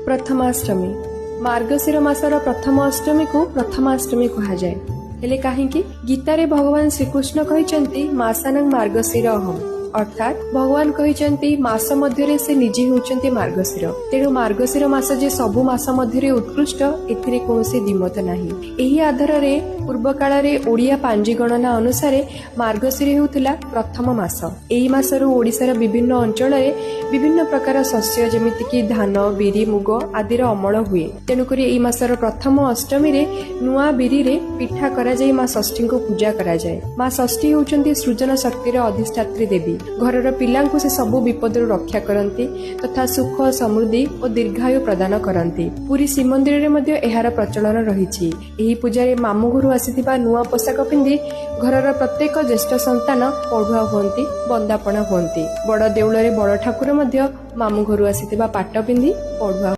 प्रथमाष्टमी मार्गशीर मासर प्रथम अष्टमी को प्रथमाष्टमी कहा जाए। हेले काहेकि गीतारे भगवान श्रीकृष्ण कहिसंती मासानंग मार्गशीर अहम अर्थात भगवान कहिसंती मास मध्यरे से निजे होचंती मार्गशीर। तेणु मार्गशीर मास जे सबु मास मध्यरे उत्कृष्ट एथिरे कोनोसी दिमत नाही। एही आधार रे पूर्व काल रे ओडिया पांजी गणना अनुसार मार्गशीर हेउथिला प्रथम मास। एही मासरु ओडिसार विभिन्न अंचल रे विभिन्न प्रकार शस्य जेमिति कि धान बिरी मुग आदिर अमल हुए। तेणुकरी एही मासर प्रथम अष्टमी रे नुआ बिरी रे पिठा करा जाय मां षष्ठी को पूजा करा जाय। मां षष्ठी होचंती सृजन शक्तिर अधिष्ठात्री देवी। घरर पिलांकु से सबु विपदरु रक्षा करंती तथा सुख समृद्धि और दीर्घायु प्रदान करंती। पुरी श्रीमंदिर रे मध्ये एहार प्रचलन रहिछि। एही पूजारे मामु घरु आसीथिबा नुआ पोशाक पिंधि घरर प्रत्येक ज्येष्ठ संतान पढ़ुआ हुअंती वंदापना हुअंती। बड़ देउଳରେ बड़ ठाकुर मध्ये मामु घरु आसीथिबा पाट पिंधि पढ़ुआ